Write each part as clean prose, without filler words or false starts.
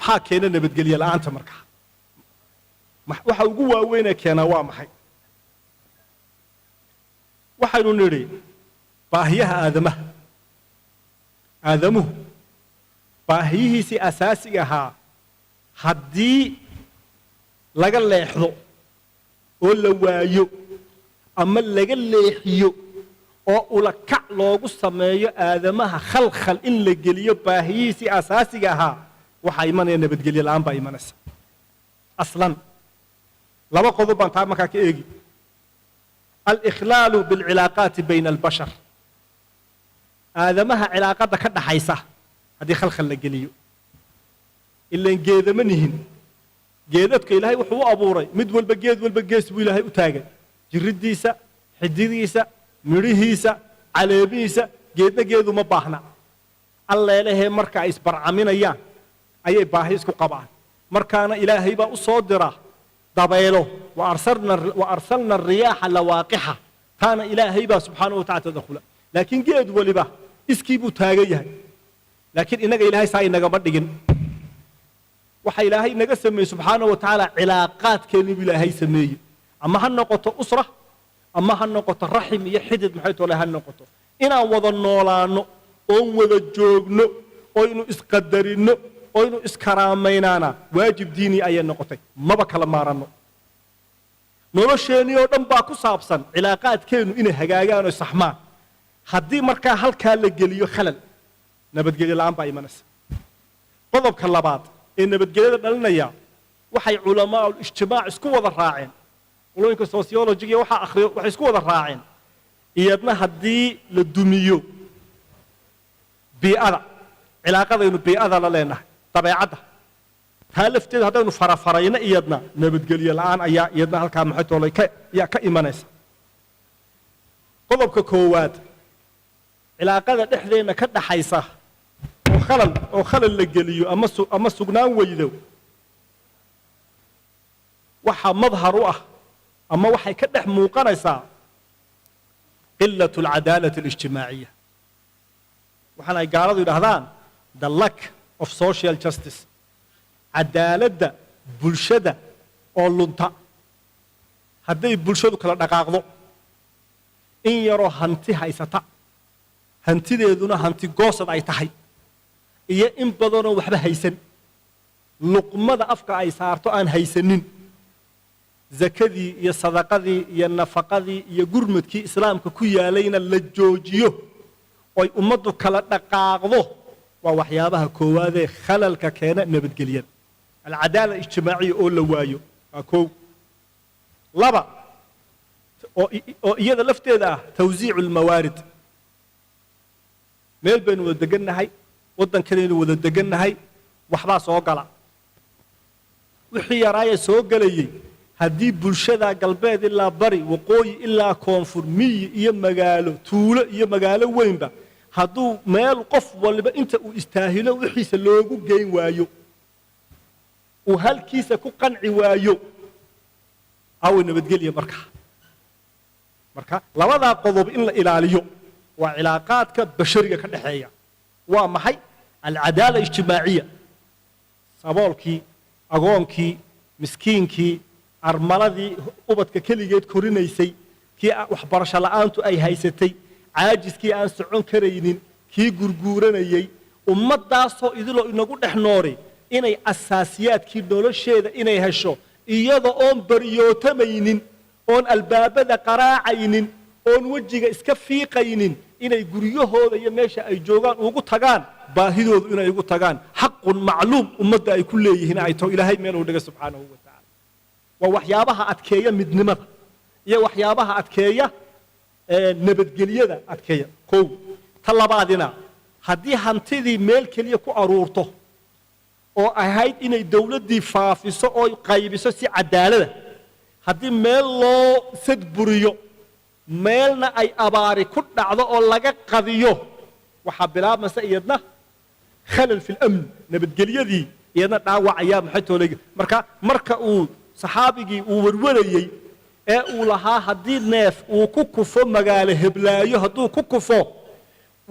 maxaa keena nabadgelyo la'aanta markaa waxa ugu waaweyn ee keena waa maxay waxaynu nidhi baahiyaha aadamuhu baahiyihiisii asaasiga ahaa haddii laga leexdo oo la waayo ama laga leexiyo oo ula kac loogu sameeyo aadamaha khalkhal in la geliyo baahiyihiisii asaasiga ahaa waxaa imanaya nabadgelyo la'aan baa imanaysa aslan laba qodob baan taa markaa ka eegi al-ikhlaalu bilcilaaqaati bayna albashar aadamaha cilaaqada ka dhaxaysa haddii khalkhal la geliyo ilaan geedama nihin geedadka ilaahay wuxuu u abuuray mid walba geed walba gees buu ilaahay u taagay jirridiisa xididiisa midhihiisa caleemihiisa geedna geedu ma baahna alleelahee marka ay isbarcaminayaan ayay baahi isku qabaan markaana ilaahay baa u soo dira dabeelo wa arsalna riyaaxa lawaaqixa taana ilaahay baa subxaanahu wa tacaala tadakhula laakiin geed waliba iskii buu taagan yahay laakiin inaga ilaahay saa inagama dhigin waxa ilaahay naga sameeyey subxaanahu wa tacaala cilaaqaadkeennii buu ilaahay sameeyey ama ha noqoto usra ama ha noqoto raxim iyo xidid maxay tole ha noqoto inaan wada noolaano oon wada joogno oynu isqadarinno oynu iskaraamaynaana waajib diini ayay noqotay maba kala maaranno nolosheennii oo dhan baa ku saabsan cilaaqaadkeennu inay hagaagaan oo saxmaan haddii markaa halkaa la geliyo khalal nabadgelyo la'aan baa imanaysa qodobka labaad ee nabadgelyada dhalinaya waxay culamaa ijtimaac isku wada raaceen qolooyinka sociologiga waxaa akhriyo waxay isku wada raaceen iyadna haddii la dumiyo bii'ada cilaaqadaynu bii'ada la leenahay dabeecadda taa lafteeda haddaynu farafarayno iyadna nabadgelyo la'aan ayaa iyadna halkaa maxay toolay yaa ka imanaysa qodobka koowaad cilaaqada dhexdeenna ka dhaxaysa oo khalal la geliyo ama sugnaan weydo waxa madhar u ah ama waxay ka dhex muuqanaysaa qillatu alcadaalati alijtimaaciya waxaan ay gaaladu yidhaahdaan the lack of social justice cadaaladda bulshada oo lunta hadday bulshadu kala dhaqaaqdo in yaroo hanti haysata hantideeduna hanti goosad ay tahay iyo in badanoo waxba haysan luqmada afka ay saarto aan haysanin zakadii iyo sadaqadii iyo nafaqadii iyo gurmadkii islaamka ku yaalayna la joojiyo oy ummaddu kala dhaqaaqdo waa waxyaabaha koowaadee khalalka keena nabadgelyada alcadaala ijtimaaciya oo la waayo waa koow laba oo iyada lafteeda ah tawsiicu almawaarid meel baynu wada degannahay waddankanaynu wada degannahay waxbaa soo gala wixii yaraaya soo gelayey haddii bulshada galbeed ilaa bari waqooyi ilaa koonfur miyi iyo magaalo tuulo iyo magaalo weynba hadduu meel qof waliba inta uu istaahilo wixiisa loogu geyn waayo uu halkiisa ku qanci waayo aaway nabadgelya marka labadaa qodob in la ilaaliyo waa cilaaqaadka bashariga ka dhexeeya waa maxay alcadaala ijtimaaciya saboolkii agoonkii miskiinkii armaladii ubadka keligeed korinaysay kii waxbarasho la'aantu ay haysatay caajiskii aan socon karaynin kii gurguuranayay ummaddaasoo idiloo inagu dhex noori inay asaasiyaadkii nolosheeda inay hesho iyada oon baryootamaynin oon albaabada qaraacaynin oon wejiga iska fiiqaynin inay guryahooda iyo meesha ay joogaan ugu tagaan baahidoodu inay ugu tagaan xaqun macluum ummadda ay ku leeyihiin ay taho ilaahay meel uu dhiga subxaanahu wa tacaala waa waxyaabaha adkeeya midnimada iyo waxyaabaha adkeeya nabadgelyada adkeeya kow ta labaadina haddii hantidii meel keliya ku aruurto oo ahayd inay dawladdii faafiso oo qaybiso si cadaalada haddii meel loo sadburiyo meelna ay abaari ku dhacdo oo laga qadiyo waxaa bilaabmaysa iyadna khalal fi lamn nabadgelyadii iyadna dhaawac ayaa maxay toolay marka uu saxaabigii uu warwarayey ee uu lahaa haddii neef uu ku kufo magaalo heblaayo hadduu ku kufo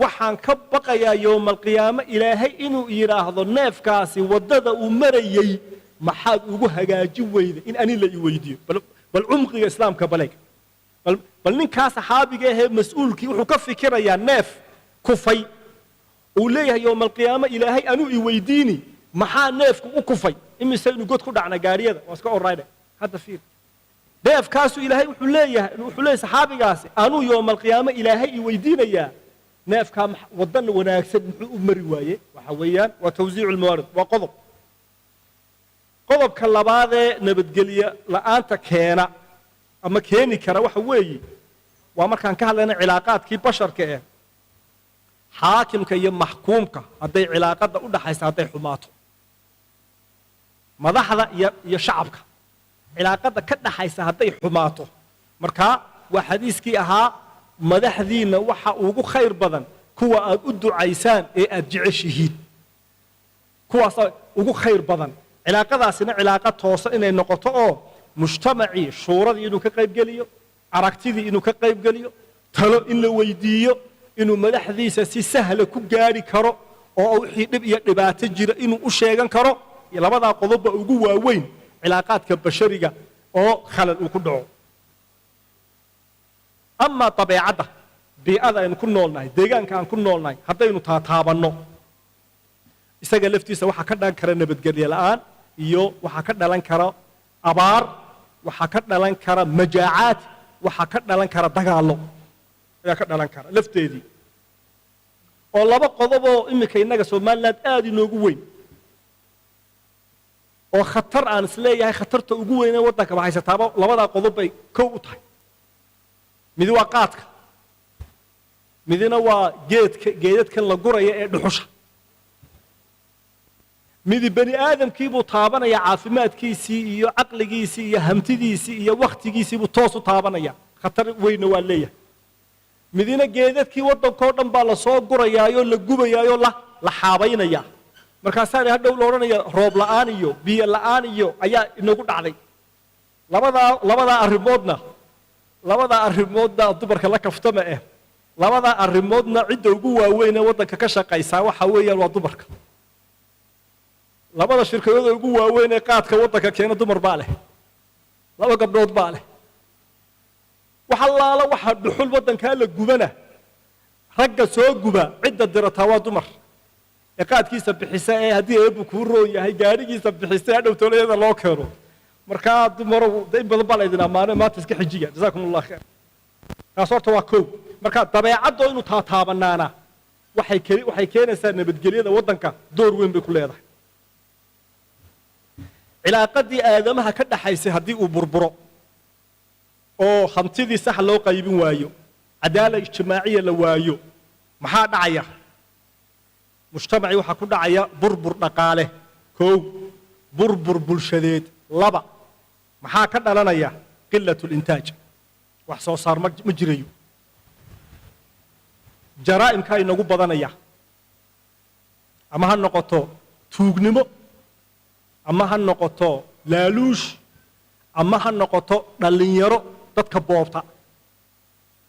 waxaan ka baqayaa yowmal qiyaamo ilaahay inuu yidhaahdo neefkaasi waddada uu marayey maxaad ugu hagaajin weyday in ani la i weydiiyo bal cumqiga islaamka baleeg bal ninkaa saxaabiga ahee mas-uulkii wuxuu ka fikirayaa neef kufay uu leeyahay yowmal qiyaamo ilaahay anuu i weydiini maxaa neefku u kufay imise inu god ku dhacna gaariyada waa iska orayde hadda fiir neefkaasu ilaahay wuxuu leeyahay saxaabigaasi anuu yowmal qiyaamo ilaahay i weydiinayaa neefkaa waddan wanaagsan muxuu u mari waaye waxa weeyaan waa tawsiicu lmawaarid waa qodobka labaadee nabadgelye la'aanta keena ama keeni kara waxa weeye waa markaan ka hadlayna cilaaqaadkii basharka eh xaakimka iyo maxkuumka hadday cilaaqada u dhaxaysa hadday xumaato madaxda iyo shacabka cilaaqada ka dhaxaysa hadday xumaato markaa waa xadiiskii ahaa madaxdiina waxa ugu khayr badan kuwa aad u ducaysaan ee aad jeceshihiin kuwaasa ugu khayr badan cilaaqadaasina cilaaqa toosa inay noqoto oo mujtamacii shuuradii inuu ka qayb geliyo aragtidii inuu ka qayb geliyo talo in la weydiiyo inuu madaxdiisa si sahla ku gaari karo oo wixii dhib iyo dhibaato jira inuu u sheegan karo labadaa qodobba ugu waaweyn cilaaqaadka bashariga oo khalal uu ku dhaco amaa dabeecadda bii'ada aynu ku noolnahay deegaanka aan ku noolnahay haddaynu taataabanno isaga laftiisa waxaa ka dhalan kara nabadgelye la'aan iyo waxaa ka dhalan kara abaar waxaa ka dhalan kara majaacaad waxaa ka dhalan kara dagaallo ayaa ka dhalan kara lafteedii oo laba qodoboo iminka innaga somaliland aad inoogu weyn oo khatar aan isleeyahay khatarta ugu weynee waddanka haysataaba labadaa qodob bay kow u tahay midi waa qaadka midina waa geedadkan la guraya ee dhuxusha midi bani aadamkiibuu taabanaya caafimaadkiisii iyo caqligiisii iyo hamtidiisii iyo wakhtigiisiibuu toos u taabanaya khatar weynna waa leeyahay midina geedadkii waddankoo dhan baa lasoo gurayaayoo la gubayaayoo la xaabaynaya markaasaa hadhow la odhanaya roob la'aan iyo biyo la'aan iyo ayaa inagu dhacday labadaa arrimoodna dumarka la kaftama ah labadaa arrimoodna cidda ugu waaweynee waddanka ka shaqaysaa waxa weeyaan waa dumarka labada shirkadooda ugu waaweyn ee qaadka waddanka keena dumar baa leh laba gabdhood baa leh wax allaala waxa dhuxul waddankaa la gubana ragga soo guba cidda dirataa waa dumar ee qaadkiisa bixisa ee haddii eebbu kuu roon yahay gaadhigiisa bixisa hadhow toolayada loo keeno markaa dumarow in badan baa laydin ammaano maanta iska xijiga jazaakum allah khayr taas horta waa kow marka dabeecaddo inuu taataabanaana waxay keenaysaa nabadgelyada waddanka door weyn bay ku leedahay cilaaqadii aadamaha ka dhaxaysay haddii uu burburo oo hantidii sax loo qaybin waayo cadaala ijtimaaciya la waayo maxaa dhacaya mujtamacii waxaa ku dhacaya burbur dhaqaale kow burbur bulshadeed laba maxaa ka dhalanaya qilatu lintaaj wax soo saar ma jirayo jaraa'imkaa inagu badanaya ama ha noqoto tuugnimo ama ha noqoto laaluush ama ha noqoto dhallinyaro dadka boobta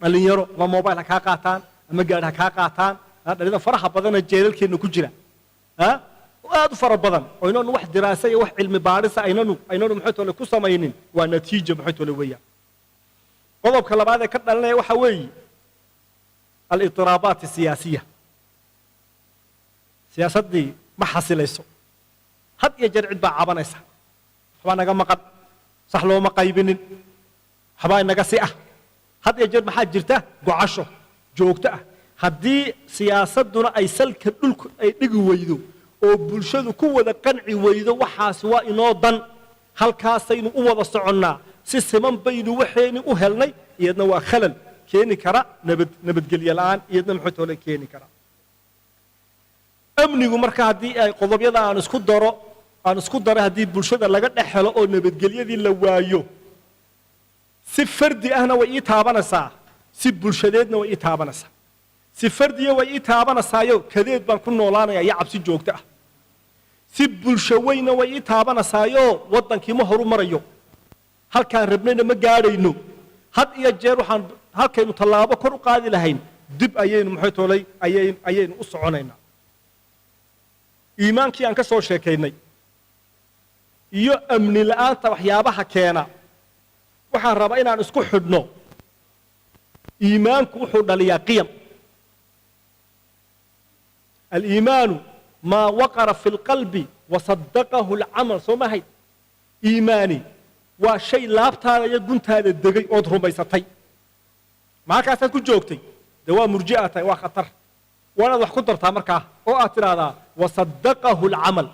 dhallinyaro ama mobile ha kaa qaataan ama gaadhi ha kaa qaataan dhallinyarada faraha badanee jeelalkeenna ku jira aad u fara badan oo inaanu wax diraasa iyo wax cilmi baadhisa aynanu maxaytole ku samaynin waa natiija maxaytole weeyaan qodobka labaad ee ka dhalanaya waxa weeye alidiraabaat asiyaasiya siyaasaddii ma xasilayso had iyo jeer cid baa cabanaysa waxbaa naga maqan sax looma qaybinin waxbaa inaga si ah had iyo jeer maxaa jirta gocasho joogto ah haddii siyaasadduna ay salka dhulku ay dhigi weydo oo bulshadu ku wada qanci weydo waxaasi waa inoo dan halkaasaynu u wada soconnaa si siman baynu waxaynu u helnay iyadna waa khalal keeni kara nabadgelye la'aan iyadna maxaytole keeni kara amnigu marka haddii ay qodobyada aan isku daro haddii bulshada laga dhex helo oo nabadgelyadii la waayo si fardi ahna way ii taabanaysaa si bulshadeedna way ii taabanaysaa si fardiya way ii taabanaysaayo kadeed baan ku noolaanaya iyo cabsi joogto ah si bulsho weyna way ii taabanaysaayo waddankii ma horu marayo halkaan rabnayna ma gaadhayno had iyo jeer waxaan halkaynu tallaabo kor u qaadi lahayn dib ayaynu maxay toolay ayaynu u soconaynaa iimaankii aan ka soo sheekaynay iyo amni la'aanta waxyaabaha keena waxaan rabaa inaan isku xidhno iimaanku wuxuu dhaliyaa qiyam aliimaanu maa waqara fi lqalbi wasaddaqahu alcamal soo mahay iimaani waa shay laabtaada iyo guntaada degay ood rumaysatay maxakaasaad ku joogtay dee waa murji'a tahay waa khatar waa inaad wax ku dartaa markaa oo aad tidhaahdaa wasaddaqahu alcamal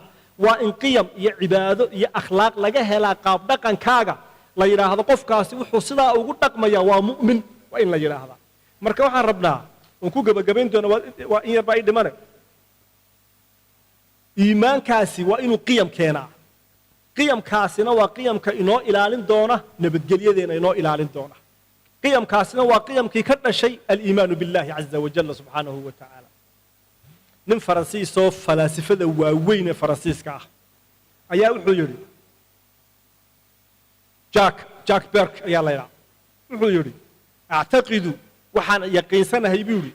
waa in qiyam iyo cibaado iyo akhlaaq laga helaa qaab dhaqankaaga la yidhaahdo qofkaasi wuxuu sidaa ugu dhaqmayaa waa mu'min waa in la yidhaahdaa marka waxaan rabnaa oon ku gebagabayn doona waa in yarbaa ii dhimane iimaankaasi waa inuu qiyam keenaa qiyamkaasina waa qiyamka inoo ilaalin doona nabadgelyadeena inoo ilaalin doona qiyamkaasina waa qiyamkii ka dhashay aliimaanu billahi caza wajalla subxaanahu wa tacaala nin faransiisoo falaasifada waaweyn ee faransiiska ah ayaa wuxuu yidhi jack berk ayaa la ydhaha wuxuu yidhi actaqidu waxaan yaqiinsanahay buu yidhi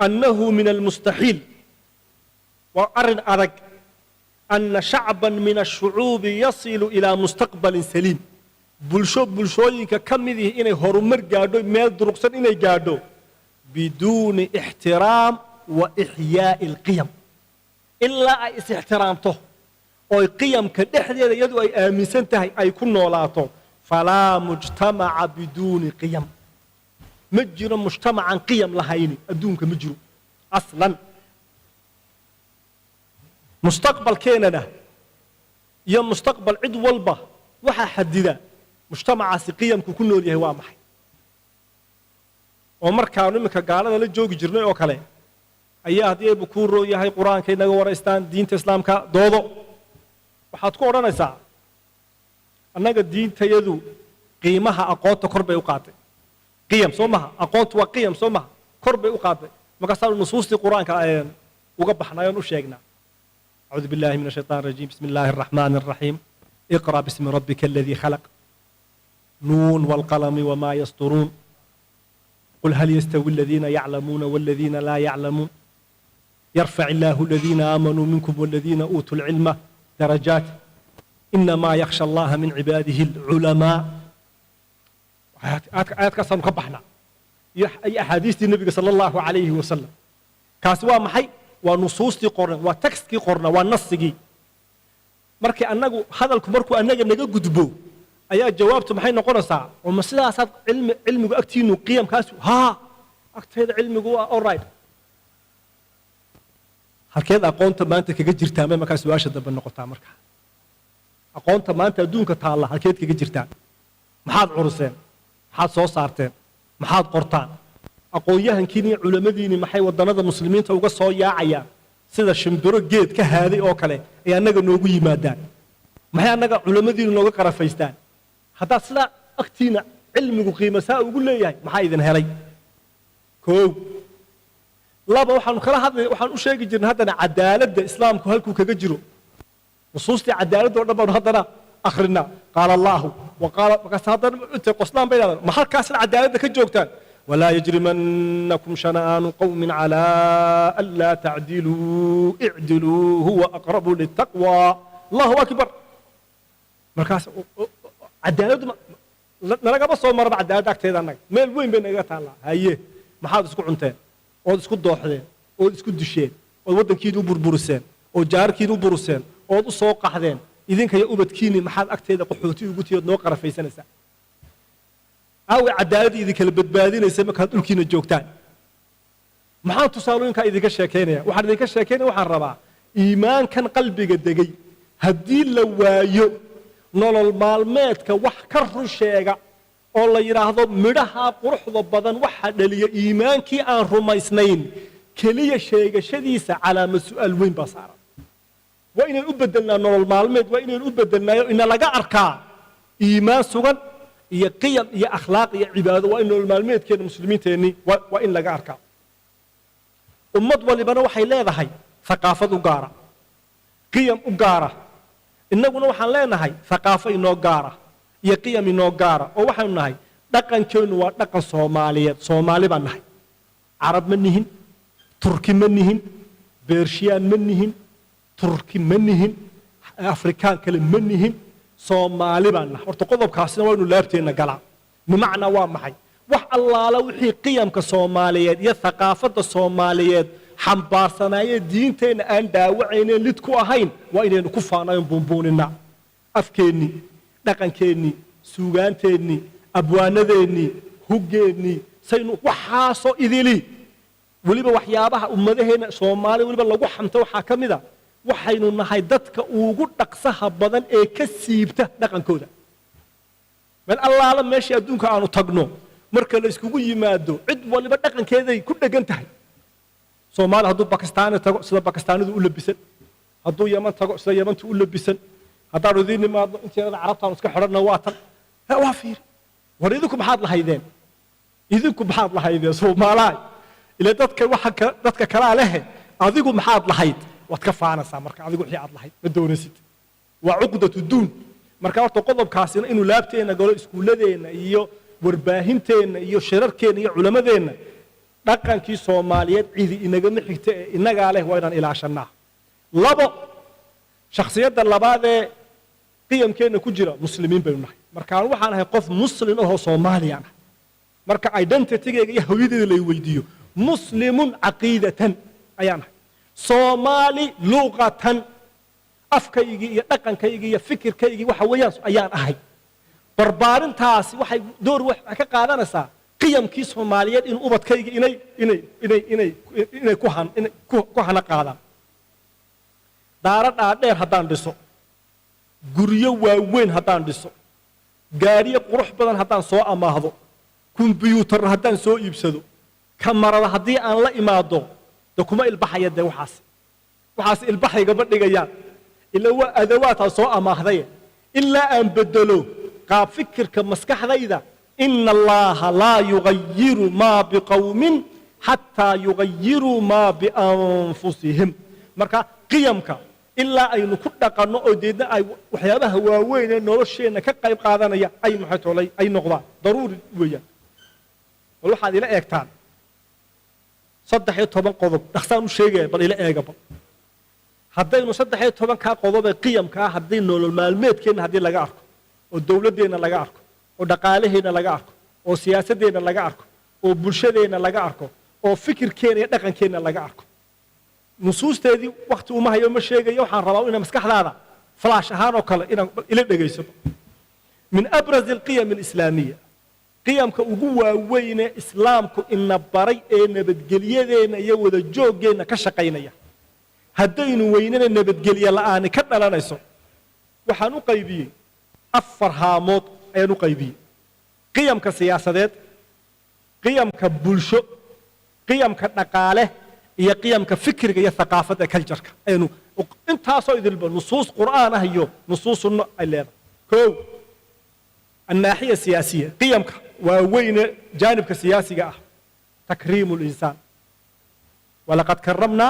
annahu min almustaxiil waa arrin adag ana shacban min ashucuubi yasilu ilaa mustaqbalin saliim bulshooyinka ka mid ihi inay horumar gaadho meel durugsan inay gaadho biduuni ixtiraam wa ixyaa'i alqiyam ilaa ay is-ixtiraamto oy qiyamka dhexdeeda iyadu ay aaminsan tahay ay ku noolaato falaa mujtamaca biduuni qiyam ma jiro mujtamacan qiyam lahayni adduunka ma jiro aslan mustaqbalkeenana iyo mustaqbal cid walba waxaa xadida mujtamacaasi qiyamku ku nool yahay waa maxay oo markaanu iminka gaalada la joogi jirnay oo kale ayaa haddii aybu kuu roo yahay qur-aanka inaga waraystaan diinta islaamka doodo waxaad ku odhanaysaa annaga diintayadu qiimaha aqoonta kor bay u qaaday qiyam soo maha aqoontu waa qiyam soo maha kor bay u qaaday markaasaanu nusuustii qur-aanka uga baxnay oon u sheegnaa أعوذ بالله من الشيطان الرجيم بسم الله الرحمن الرحيم اقرأ باسم ربك الذي خلق نون والقلم وما يسطرون قل هل يستوي الذين يعلمون والذين لا يعلمون يرفع الله الذين آمنوا منكم والذين أوتوا العلم درجات إنما يخشى الله من عباده العلماء آيات كسر كبحنا أي أحاديث النبي صلى الله عليه وسلم كاسوا محي ونصوصتي قرنا وتكستي قرنا والنصجي مركي أنجو هذا الكمركو أنجو نجا جدبو أيها جوابته محي نقول ساعة ومسلا صار علم أكتينو قيم كاسو ها أكتر علم جوا alright هكذا أقونت ما أنت كجير تمام كاسو أشد بالنقطة مركها أقونت ما أنت دونك تعالى هكذا كجير تام محاد عرسين محاد صوصارتين محاد قرطان aqoon-yahan kini culimadiini maxay wadannada muslimiinta uga soo yaacayaan sida shimbiro geed ka haaday oo kale ay annaga noogu yimaadaan maxay annaga culimadiinu nooga qarafaystaan haddaad sidaa agtiina cilmigu qiimo saa ugu leeyahay maxaa idin helay koow laba waxaan u sheegi jirnay haddana cadaaladda islaamku halkuu kaga jiro nusuustii cadaaladda oo dhan baanu haddana akhrinaa qaala allaahu markaas haddana intay qoslaan bay idhahdaan ma halkaasna cadaaladda ka joogtaan ولا يجرمنكم شنآن قوم على ألا تعدلوا اعدلوا هو أقرب للتقوى الله أكبر مركز عدالة نلقى بس مرة عدالة كتير أنك مال وين بينك تعالى هاي ما حد يسكت عنتين أو يسكت ضحية أو يسكت دشين أو ودن كيدو بربرسين أو جار كيدو برسين أو سوق حدين إذن كي أوبت كيني ما حد أكتير قحوتي وقتي نوقر في سنة أو عدالة إذا كل بدبادين يسمى كهاد الكين الجوكتان محان تصالون كإذا كشاكينه وحد ذيك الشاكينه وحن ربع إيمان كان قلبي قد دقي هدي لوايو نول المعلومات كوح كره الشيء الله يراهض مرها قرح ضبضان وحد لي إيمان كي أن رمى سنين كلية شيء شديسة على مسؤول وين بصار وإن أبدلنا نول المعلومات وإن أبدلنا إن لقى أركان إيمان سجن iyo qiyam iyo akhlaaq iyo cibaado waa in nolol maalmeedkeena muslimiinteennii waa in laga arkaa ummad walibana waxay leedahay thaqaafad u gaara qiyam u gaara innaguna waxaan leenahay thaqaafo inoo gaara iyo qiyam inoo gaara oo waxaanu nahay dhaqankeennu waa dhaqan soomaaliyeed soomaali baan nahay carab ma nihin turki ma nihin beershiyaan ma nihin turki ma nihin afrikaan kale ma nihin soomaali baan nahay horta qodobkaasina waa inuu laabteenna galaa bimacnaa waa maxay wax allaala wixii qiyamka soomaaliyeed iyo thaqaafadda soomaaliyeed xambaarsanaaye diinteenna aan dhaawacayneen lid ku ahayn waa inaynu ku faanayn buunbuuninaa afkeennii dhaqankeennii suugaanteennii abwaanadeennii huggeennii saynu waxaasoo idili weliba waxyaabaha ummadaheenna soomaali weliba lagu xamta waxaa ka mid a waxaynu nahay dadka ugu dhaqsaha badan ee ka siibta dhaqankooda meel allaala meeshii adduunka aanu tagno marka la iskugu yimaado cid waliba dhaqankeeday ku dhegan tahay soomaali hadduu bakistaani tago sida bakistaanidu u labisan hadduu yaman tago sida yamantu u labisan haddaanu idiin nimaadno inteedada carabtaanu iska xidhanna waa tan waa fiiri war idinku maxaad lahaydeen idinku maxaad lahaydeen soomaalaay ila dadka kalaa lehe adigu maxaad lahayd waad ka faanaysaa marka adigu wixii aad lahayd ma doonaysid waa cuqdatu duun marka horta qodobkaasina inuu laabteenna galo iskuulladeenna iyo warbaahinteenna iyo shirarkeenna iyo culamadeenna dhaqankii soomaaliyeed cidi inagama xigta ee innagaa leh waa inaan ilaashannaa labo shakhsiyadda labaad ee qiyamkeenna ku jira muslimiin baynu nahay markaan waxaan ahay qof muslim ahoo soomaaliyaan ahay marka identitygayga iyo hawyadeeda lay weydiiyo muslimun caqiidatan ayaan ahay soomaali luqatan afkaygii iyo dhaqankaygii iyo fikirkaygii waxa weeyaan ayaan ahay barbaarintaasi waxay door ka qaadanaysaa qiyamkii soomaaliyeed in ubadkaygii inay ku hana qaadaan daaro dhaadheer haddaan dhiso guryo waaweyn haddaan dhiso gaadhiyo qurux badan haddaan soo amaahdo kumbiyuutar haddaan soo iibsado kamarada haddii aan la imaado de kuma ilbaxaya dee waxaas ilbaxaygama dhigayaan ila waa adawaadaan soo amaahdaye ilaa aan bedelo qaab fikirka maskaxdayda ina allaha laa yugayiru maa biqawmin xataa yugayiruu maa bianfusihim marka qiyamka ilaa aynu ku dhaqanno oo deedna ay waxyaabaha waaweyn ee nolosheenna ka qayb qaadanaya ay maxaytoolay ay noqdaan daruuri weeyaan bal waxaad ila eegtaan 13 qodob dhaqsaan u sheegaya bal ila eega bal haddaynu 13 qodob ee qiyamka ah haddii nolol maalmeedkeenna haddii laga arko oo dowladeenna laga arko oo dhaqaalaheenna laga arko oo siyaasadeenna laga arko oo bulshadeenna laga arko oo fikirkeenna iyo dhaqankeenna laga arko nusuusteedii waqti uma hayo ma sheegayo waxaan rabaa inaan maskaxdaada flash ahaan oo kale inaan ila dhagaysato min abraz alqiyam alislaamiya qiyamka ugu waaweyn ee islaamku ina baray ee nabadgelyadeena iyo wada jooggeena ka shaqaynaya haddaynu weynana nabadgelye la'aani ka dhalanayso waxaan u qaybiyey 4 haamood ayaan u qaybiyey qiyamka siyaasadeed qiyamka bulsho qiyamka dhaqaale iyo qiyamka fikriga iyo thaqaafadda culture-ka aynu intaasoo idilba nusuus qur'aan ah iyo nusuus sunno ay leedahay koow الناحية السياسية قيمك ووين جانبك السياسي تكريم الإنسان ولقد كرمنا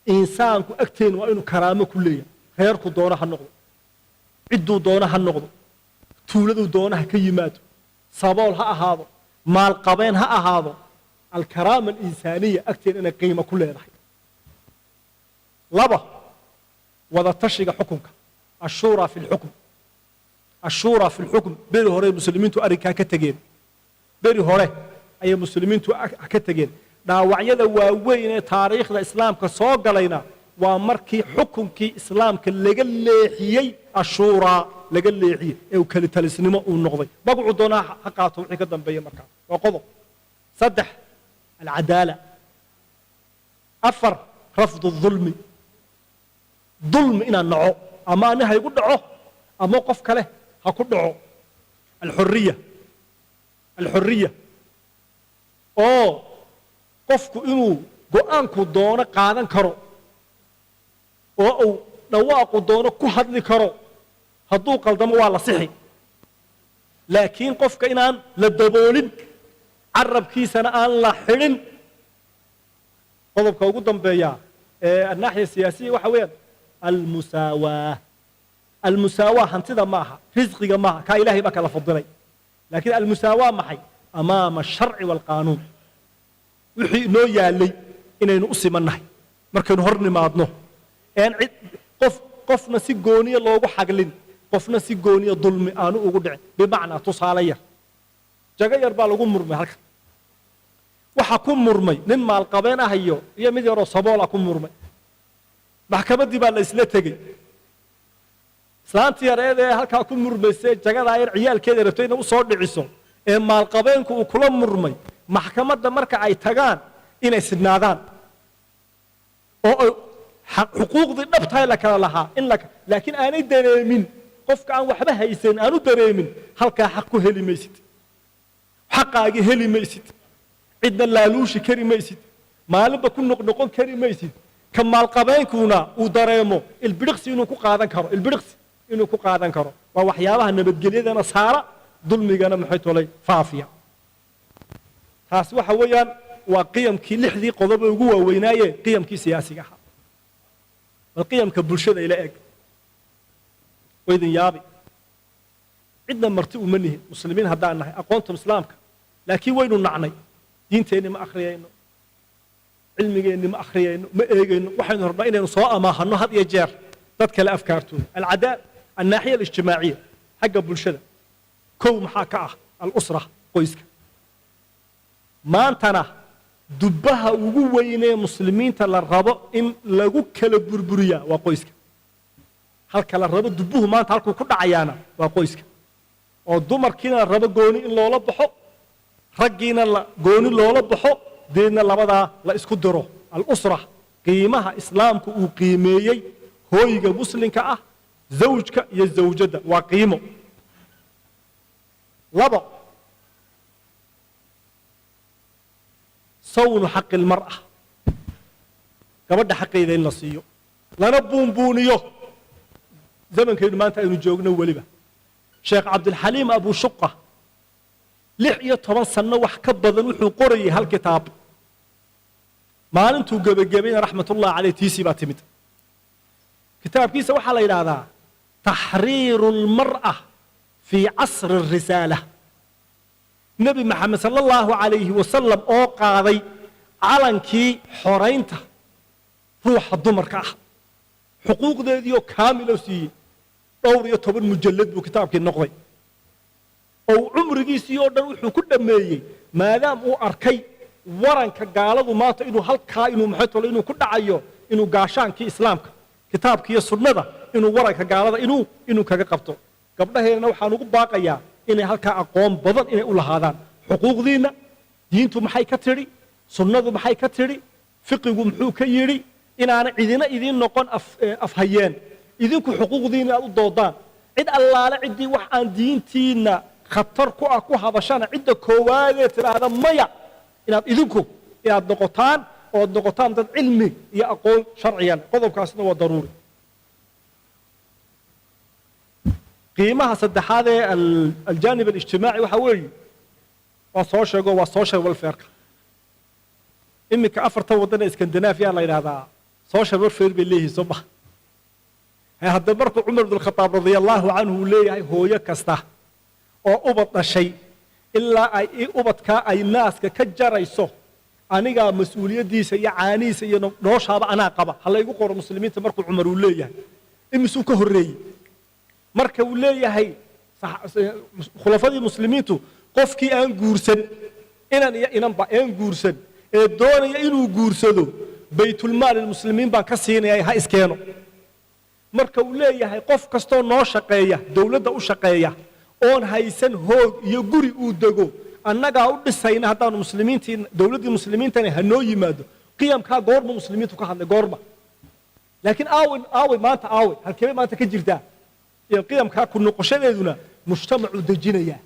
إنسان أكتين وإنه كرامة كلية خيرك دونها النقض عدو دونها النقض تولدوا دونها كيمات صابولها هذا مال قبينها هذا الكرامة الإنسانية أكتين إن قيمة كلية لبا وذا تشرق حكمك الشورى في الحكم الشورى في الحكم بيري هوري المسلمين تو أريكا كتجين بيري هوري أي مسلمين تو كتجين dhaawacyada waaweyn ee taariikhda islaamka soo galayna waa markii xukunkii islaamka laga leexiyey ashuuraa laga leexiyey ee uu kali talisnimo uu noqday magacu doonaa ha qaato wixii ka dambeeya markaa waa qodob 3 alcadaala 4 rafdu الظulmi ظلم inaan naco ama aniga igu dhaco ama qof kale ha ku dhaco الحرية oo qofku inuu go'aanku doono qaadan karo oo uu dhawaaqu doono ku hadli karo hadduu qaldamo waa la sixi laakiin qofka inaan la daboolin carabkiisana aan la xidhin qodobka ugu dambeeya ee annaaxiya siyaasiya waxa weeyaan almusaawaa hantida maaha risqiga maaha kaa ilaahay baa kala fadilay laakiin almusaawaa maxay amaama asharci waalqaanuun wixii inoo yaalay inaynu u simannahay markaynu hor nimaadno een cid qofna si gooniya loogu xaglin qofna si gooniya dulmi aanu ugu dhicin bimacnaa tusaale yar jago yar baa lagu murmay halkan waxa ku murmay nin maalqabeen ah iyo mid yaroo saboola ku murmay maxkamaddii baa la isla tegey islaantii yareed ee halkaa ku murmaysay jagadaa yar ciyaalkeeda rabtay inay u soo dhiciso ee maalqabeenku uu kula murmay maxkamadda marka ay tagaan inay sidnaadaan oo xuquuqdii dhabtahay la kala lahaa laakiin aanay dareemin qofka aan waxba haysan aanu dareemin halkaa xaq ku heli maysid xaqaagii heli maysid cidna laaluushi kari maysid maalinba ku noqnoqon kari maysid ka maalqabeenkuna uu dareemo ilbidhiqsi inuu ku qaadan karo waa waxyaabaha nabadgelyadana saara dulmigana maxay tolay faafiya taas waxa weeyaan waa qiyamkii lixdii qodob ee ugu waaweynaaye qiyamkii siyaasiga ahaa bal qiyamka bulshada ila eg waydin yaabi cidna marti uma nihin muslimiin haddaan nahay aqoonta islaamka laakiin waynu nacnay diinteenni ma akhriyayno cilmigeenni ma akhriyayno ma eegayno waxaynu rabnaa inaynu soo amaahanno had iyo jeer dad kale afkaartooda alcadaa annaaxiya alijtimaaciya xagga bulshada kow maxaa ka ah alusra qoyska maantana dubbaha ugu weynee muslimiinta la rabo in lagu kala burburiyaa waa qoyska halka la rabo dubbuhu maanta halkuu ku dhacayaana waa qoyska oo dumarkiina la rabo gooni in loola baxo raggiina gooni loola baxo deedna labadaa la isku diro alusra qiimaha islaamku uu qiimeeyey hooyga muslimka ah zawjka iyo zawjadda waa qiimo labo sawnu xaqi lmar'a gabadha xaqeeda in la siiyo lana buunbuuniyo zamankaynu maanta aynu joogno weliba sheekh cabdilxaliim abu shuqa 16 sano wax ka badan wuxuu qorayay hal kitaab maalintuu gebagabayna raxmatullahi caleyh tiisii baa timid kitaabkiisa waxaa la yidhaahdaa taxriiru lmar'a fii casri risaala nebi maxamed sala allahu calayhi wasalam oo qaaday calankii xoraynta ruuxa dumarka ah xuquuqdeediioo kaamiloo siiyey 12 mujallad buu kitaabkii noqday oo cumrigiisii oo dhan wuxuu ku dhammeeyey maadaam uu arkay waranka gaaladu maanta inuu halkaa inuu maxay tolo inuu ku dhacayo inuu gaashaankii islaamka kitaabka iyo sunnada inuu waranka gaalada inuu kaga qabto gabdhaheena waxaan ugu baaqayaa inay halkaa aqoon badan inay u lahaadaan xuquuqdiinna diintu maxay ka tidhi sunnadu maxay ka tidhi fiqigu muxuu ka yidhi inaana cidina idiin noqon afhayeen idinku xuquuqdiinna aad u doodaan cid allaale ciddii wax aan diintiinna khatar ku ah ku habashana cidda koowaadee tidhaahda maya inaad noqotaan dad cilmi iyo aqoon sharciyan qodobkaasna waa daruuri qiimaha saddexaad ee aljaanib alijtimaaci waxa weeye waa soo sheego waa social welfareka iminka 4 waddan ee iskandinaafiya la yidhaahdaa social welfare bay leeyihiin soo maha hadda markuu cumar bn khataab radia allahu canhu uu leeyahay hooyo kasta oo ubad dhashay ilaa ay ubadkaa ay naaska ka jarayso anigaa mas-uuliyaddiisa iyo caanihiisa iyo noloshaaba anaa qaba ha laygu qoro muslimiinta markuu cumar uu leeyahay imisuu ka horreeyey marka uu leeyahay khulafadii muslimiintu qofkii aan guursan inan iyo inanba aan guursan ee doonaya inuu guursado baytulmaal ilmuslimiin baan ka siinaya ha iskeeno marka uu leeyahay qof kastoo noo shaqeeya dowladda u shaqeeya oon haysan hoog iyo guri uu dego annagaa u dhisayna haddaanu muslimiintii dowladdii muslimiintani ha noo yimaado qiyamkaa goorma muslimiintu ka hadlay goorma laakiin aaway maanta halkeebay maanta ka jirtaa iyo qiyamkaa ku noqoshadeeduna mujtamacuu dejinayaa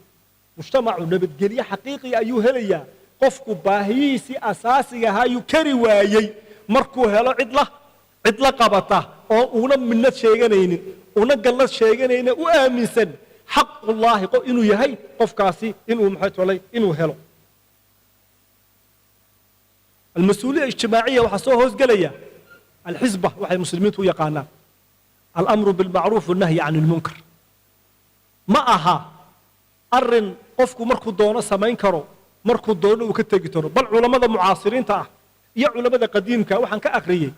mujtamacu nabadgelye xaqiiqiya ayuu helayaa qofku baahiyihiisii asaasiga ahaa ayuu kari waayey markuu helo cid la qabata oo una minnad sheeganaynin una gallad sheeganaynin u aaminsan xaqullaahi inuu yahay qofkaasi inuu maxay tolay inuu helo almas-uuliya ijtimaaciya waxaa soo hoosgelaya alxisba waxay muslimiintu u yaqaanaan alamru bilmacruuf wannahyi can ilmunkar ma aha arrin qofku markuu doono samayn karo markuu doono uu ka tegi doono bal culamada mucaasiriinta ah iyo culamada qadiimka waxaan ka akhriyay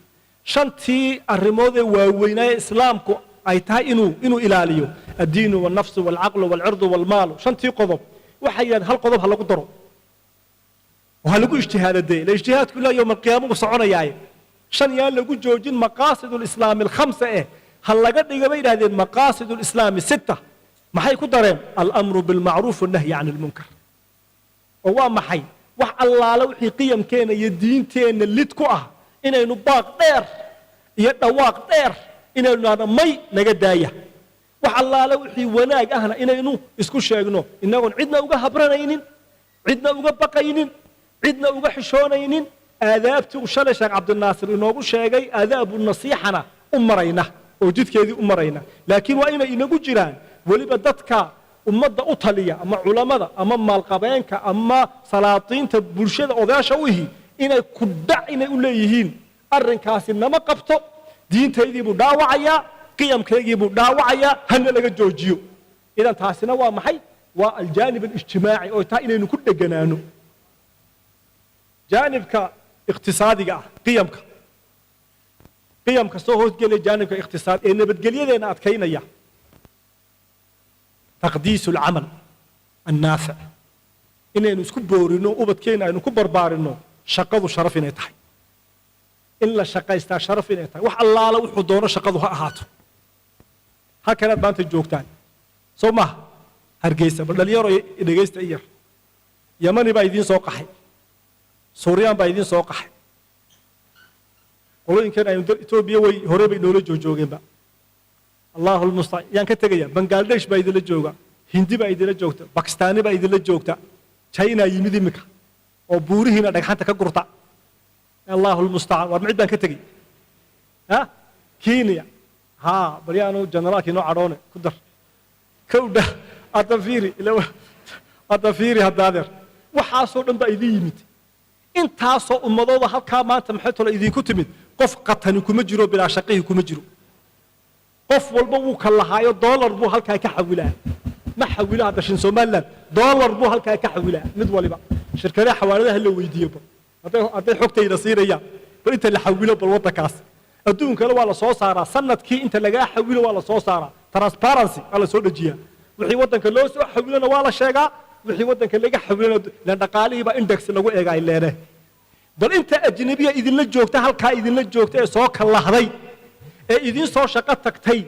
shantii arrimood ee waaweynaa islaamku ay tahay inuu ilaaliyo addiinu walnafsu walcaqlu walcirdu walmaalu shantii qodob waxay yidhahdeen hal qodob ha lagu daro oo ha lagu ijtihaadadee ila ijtihaadku ilaa yowma alqiyaama uu soconayaaye shan yaan lagu joojin maqaasidu lislaami alkhamsa ha laga dhiga bay yidhahdeen maqaasidu lislaami sitta maxay ku dareen alamru bilmacruuf wannahyi can ilmunkar oo waa maxay wax allaale wixii qiyamkeenna iyo diinteenna lid ku ah inaynu baaq dheer iyo dhawaaq dheer inaynu nahno may naga daaya wax allaale wixii wanaag ahna inaynu isku sheegno innagoon cidna uga habranaynin cidna uga baqaynin cidna uga xishoonaynin aadaabtii shalay sheekh cabdinaasir inoogu sheegay aadaabu nasiixana u marayna oo jidkeedii u marayna laakiin waa inay inagu jiraan weliba dadka ummadda u taliya ama culamada ama maalqabeenka ama salaadiinta bulshada odayaasha u ihi inay ku dhac inay u leeyihiin arrinkaasi nama qabto diintaydii buu dhaawacayaa qiyamkaygii buu dhaawacayaa hana laga joojiyo idan taasina waa maxay waa aljaanib alijtimaaci oo taa inaynu ku dheganaano jaanibka iqtisaadiga ah qiyamka soo hoosgelaya jaanibka iqtisaad ee nabadgelyadeena adkaynaya taqdiisu alcamal annaafic inaynu isku boorino ubadkeena aynu ku barbaarino shaqadu sharaf inay tahay in la shaqaystaa sharaf inay tahay wax allaala wuxuu doono shaqadu ha ahaato halkanaad maanta joogtaan soo maha hargeysa bal dhalinyaro dhegaysta i yar yamani baa idiin soo qaxay suuriyaan baa idiin soo qaxay qolooyinkan aynu etoobiya way hore bay noola joogeenba allahu lmustacaan yaan ka tegaya bangladesh baa idinla jooga hindi baa idinla joogta bakistaani baa idinla joogta china yimid imika oo buurihiina dhagxanta ka gurta allahu lmustacaan war micid baan ka tegey kenya baryaanu generaalkii noo cadhoone ku dar kowdha hadda fiiri haddaadeer waxaasoo dhan baa idin yimid intaasoo ummadooda halkaa maanta maxay tolo idinku timid qof qatani kuma jiro bilaa shaqihii kuma jiro qof walba wuu ka lahaayo dollar buu halkaa ka xawilaa ma xawila hadda shin somaliland dollar buu halkaa ka xawilaa mid waliba shirkadaha xawaaladaha la weydiiyo hadday xogtayda siinayaan bal inta la xawilo bal waddankaas adduunkana waa la soo saaraa sanadkii inta lagaa xawilo waa la soo saaraa transparency waa la soo dejiyaa wixii waddanka loo soo xawilona waa la sheegaa wixii waddanka laga xawilona ila dhaqaalihii baa index lagu eega ay leedahay bal inta ajnabiya idinla joogta halkaa idinla joogta ee soo kalahday ee idin soo shaqo tagtay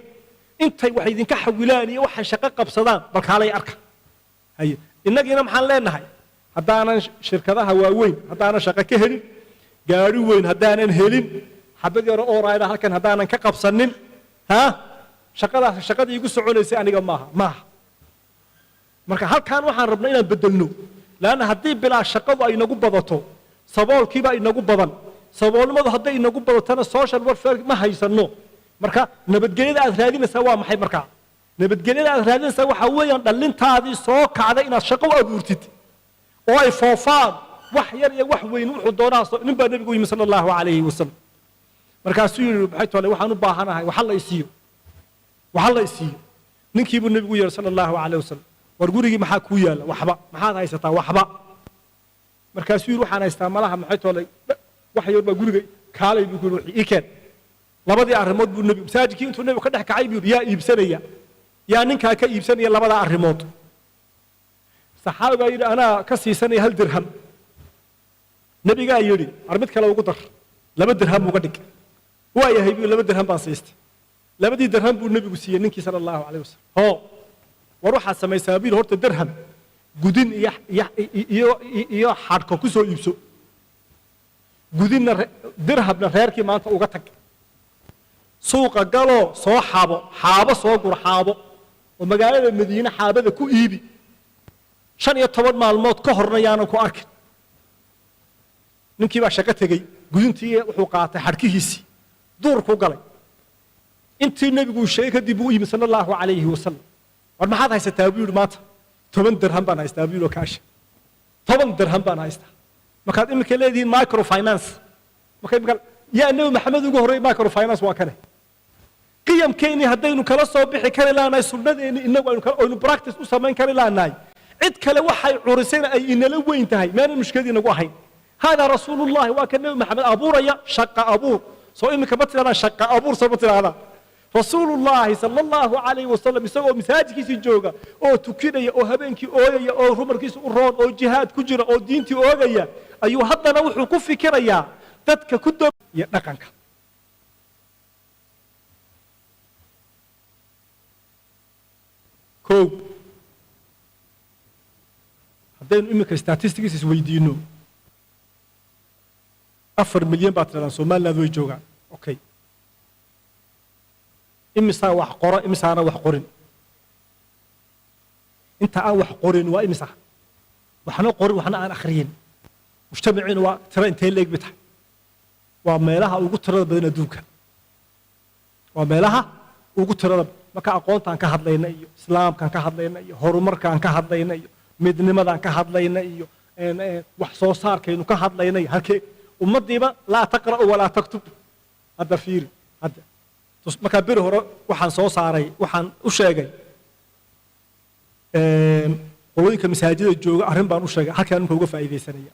intay wax idinka xawilaan iyo waxay shaqo qabsadaan bal kaalay arka haye innagiina maxaan leenahay haddaanan shirkadaha waaweyn haddaanan shaqo ka helin gaari weyn haddaanan helin xabad yaro oo raayda halkan haddaanan ka qabsanin shaqadii igu soconaysay aniga maaha marka halkaan waxaan rabnaa inaan bedelno laanna haddii bilaa shaqadu ay inagu badato saboolkiibaa inagu badan saboolnimadu hadday inagu badatana social welfare ma haysanno marka nabadgelyada aad raadinaysaa waa maxay markaa nabadgelyada aad raadinaysaa waxaa weeyaan dhallintaadii soo kacday inaad shaqo u abuurtid oo ay foofaan wax yar iyo wax weyn wuxuu doonaa nin baa nebigu yimi sala allahu calayhi wasalam markaasuu yidhi maxay tole waxaan u baahanahay waxa la isiiyo ninkii buu nebigu yidhi sala allahu calayhi wasalam war gurigii maxaa kuu yaalla waxba maxaad haysataa waxba markaasuu yidhi waxaan haystaa malaha maxay tole wax yar baa guriga kaalay buu yidhi ii keen labadii arrimood buu nebigu masaajidkii intuu nebigu ka dhex kacay buu yidhi yaa iibsanaya yaa ninkaa ka iibsanaya labadaa arrimood saxaabi baa yidhi anaa ka siisanaya 1 dirham nebigaa yidhi ar mid kale ugu dar 2 dirham uga dhig waa yahay buu 2 dirham baan siistay 2 dirham buu nebigu siiyey ninkii sala allahu calayhi wasalam war waxaad samaysaa biil horta dirham gudin iyo xadhko ku soo iibso gudinna dirhamna reerkii maanta uga tag suuqa galoo soo xaabo soo gur xaabo oo magaalada madiine xaabada ku iibi 15 maalmood ka horna yaanan ku arkin ninkii baa shaqo tegey gudintii wuxuu qaatay xadhkihiisii duurku galay intii nebigu sheegay kadib uu yimi sala allahu calayhi wasalam war maxaad haysataa buu yidhi maanta 10 dirham baan haystaa buu yidhi kaasha 10 dirham baan haystaa markaad iminka leedihiin microfinance marka yaa nebi maxamed ugu horreeyay microfinance waa kane qiyamkeennii haddaynu kala soo bixi kari laanahay sunnadeennii innagu aynu practice u samayn kari laanahay عد كلا وحي عرسنا أي إن لو انتهي ما المشكلة نقول هذا رسول الله وكان محمد أبور يا شق أبور سو إنك بتر شق أبور صبت هذا رسول الله صلى الله عليه وسلم يسوي مساجك يسجوجا أو تكيد أو هبنك أو رمركيس أوران أو جهاد كجرا أو دينتي أوجيا أيوه هذا نوح كف كريا تدك كدب ينقنك كوب هذين إمك statistics يسويدينه 4 مليون باتران سومال ذو يجوجا أوكي إمسا وحقرا إمسا أنا وحقرن أنت أنا وحقرن وإمسا وحنا قرن وحنا أنا آخرين مجتمعين وترى أنت اللي بتح ومالها وقلت ترى بدنا دوكا ومالها وقلت ترى ما كان أقول تان كهاد لينا إيو إسلام كان كهاد لينا إيو هرمر كان كهاد لينا إيو مدنما كان كهاد لينا إيو وحصوصار كانوا كهاد لينا إيو هالكي ومديبا لا تقرأ ولا تكتب هذا فير هذا مكابر هو وحن صوص عري وحن وشاقي قولي كمساجد الجوجا أهم بان وشاقي حكى أنهم هو فائدة سنية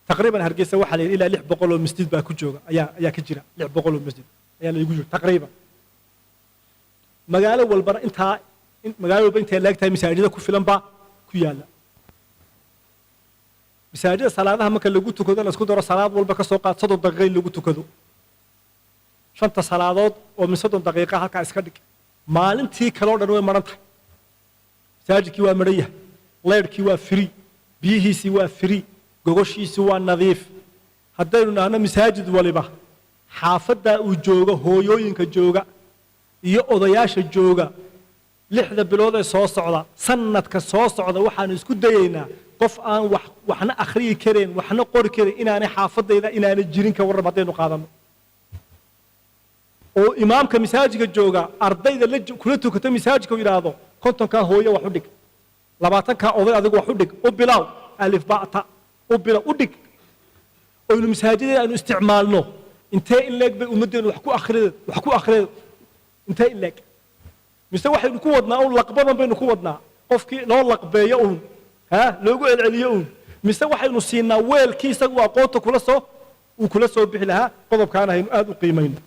تقريبا هرجيسة واحد إلى لح بقول المسجد باكو جوجا يا كجرا لح بقول المسجد يا اللي يقول تقريبا مقالة والبر أنت مقالة والبر أنت لاقي تاي مساجد كفلان با كيالا مساجد صلاة هم كان لقوتو كذا نسكت ورا صلاة والبر كسوقات صدق دقيقة لقوتو كذا شنطة صلاة ومن 60 دقيقة هكا اسكدك maalintii kale oo dhan way maran tahay masaajidkii waa maraya leerkii waa free biyihiisii waa free gogoshiisii waa nadiif haddaynu nahno masaajid waliba xaafadda uu joogo hooyooyinka jooga iyo odayaasha jooga 6 bilood ee soo socda sanadka soo socda waxaan isku dayaynaa qof aan waxna akhriyi kareen waxna qori kareen inaanay xaafadayda inaanay jirin ka warrab haddaynu qaadano oo imaamka masaajidka jooga ardayda la kula tukata masaajidka uu yiraahdo kontonka hooyo wax u dhig 20ka oday adigu wax u dhig u bilaaw alif baata u bilaaw u dhig oo inuu masaajidada aanu isticmaalno intee in leeg bay ummadeenu wax ku akhrido intee in leeg mise waxaynu ku wadnaa oo laqbadan baynu ku wadnaa qofkii loo laqbeeyo uun loogu celceliyo uun mise waxaynu siinaa weelkiisa uu aqoonta kula soo bixi lahaa qodobkaana aynu aad u qiimayno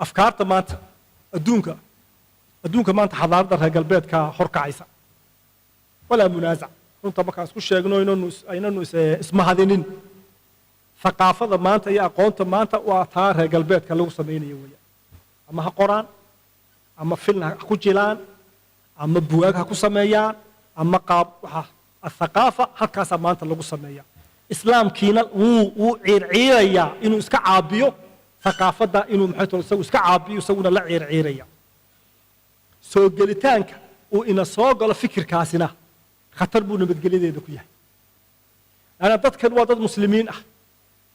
أفكار تمانت أدونك مانت حضارة الرجال بيت كحركعيسة ولا منازع كنت بكاس كل شيء إنه اسمها ذنين ثقافة مانت هي أقوى تمانت وأثار الرجال بيت كلو سميني ويا أما القرآن أما فيلم كوجيلان أما بواق كوسميان أما قاب الثقافة هكذا مانت لو سميان إسلام كينا وعيريا إنه إسكا عابيو ثقافة دا إنه محيطه يسوي إسكا عابيو يسوينا لا عيريا سو قلتانك وإنا سوق على فكر كاسنا خطر بونا بتقليد يدك إياه أنا ضد وادد مسلمين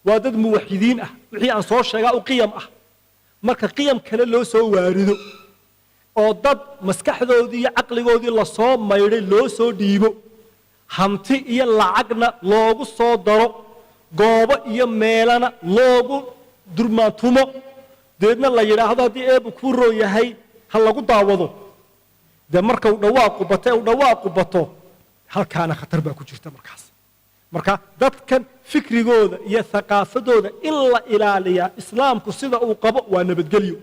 وادد موحدين وحي عن صور شيء وقيم marka qiyam kale loo soo waarido oo dad maskaxdoodii iyo caqligoodii la soo mayray loo soo dhiibo hanti iyo lacagna loogu soo daro goobo iyo meelana loogu durmaantumo deedna la yiraahdo hadii eebu ku rooyahay ha lagu daawado de marka uu dhawaaqu bato halkaana khatar baa ku jirta marka dadkan fikrigooda iyo thaqaafadooda in la ilaaliya islaamku sida uu qabo waa nabadgelyo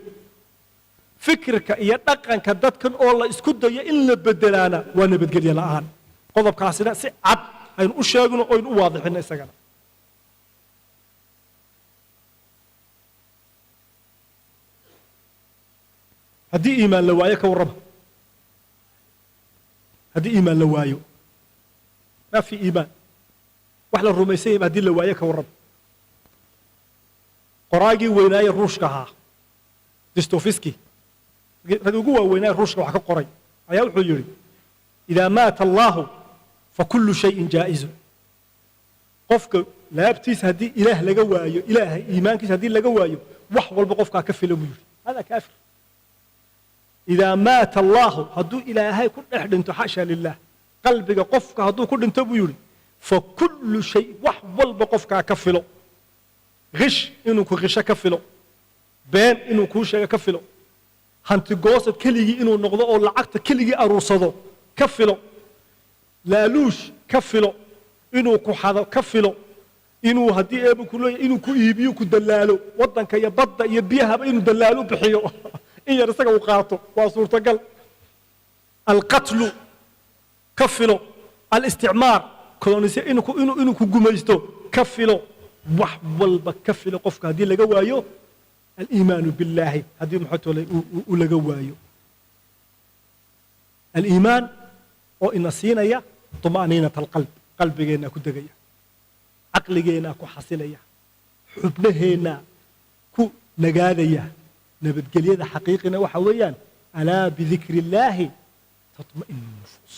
fikirka iyo dhaqanka dadkan oo la isku dayo in la bedelaana waa nabadgelyo la'aan qodobkaasina si cad aynu u sheegno oo aynu u waadixino isagana haddii iimaan la waayo ka warrama haddii iimaan la waayo ma fi iimaan wax la rumaysay haddii la waayo ka warrama qoraagii weynaaye ruushka ahaa Dostoevsky rag ugu waaweynaa ruushka wax ka qoray ayaa wuxuu yiri إذا مات الله فكل شيء جائز قفك لا يبتيس هدي إله لجوايو إله إيمانك هدي لجوايو وحول بقفك كفل مير هذا كافر إذا مات الله هدو إلهي كل أحد أنت حاشا لله قلبك قفك هدو كل أنت بيوري فكل شيء وحول بقفك كفله غش إنه كغش كفله بين إنه كوش كفله hanti goosad keligii inuu noqdo oo lacagta keligii aruursado ka filo laaluush ka filo inuu ku xado ka filo inuu haddii eeba ku leeyahay inuu ku iibiyo ku dalaalo waddanka iyo badda iyo biyahaba inuu dalaalo bixiyo in yar isaga uu qaato waa suurtagal alqatlu ka filo alisticmaar kolonise inuu ku gumaysto ka filo wax walba ka filo qofka haddii laga waayo aliimaanu billaahi haddii maxatole uu laga waayo aliimaan oo ina siinaya طمأنينة القلب قلبنا كدقيا عقلنا كحصليا حبنهنا كو نقاديا نبت قليدا حقيقنا وحويا ألا بذكر الله تطمئن النفوس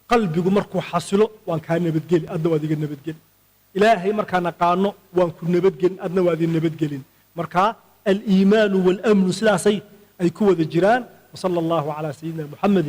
قلبي مركو حصله وان كان نبت قلي أدنى وادي نبت قلي إلهي مركا نقانو وان كن نبت قلي أدنى وادي نبت قلي مركا الإيمان والأمن سلاسي أي كوة الجيران وصلى الله على سيدنا محمد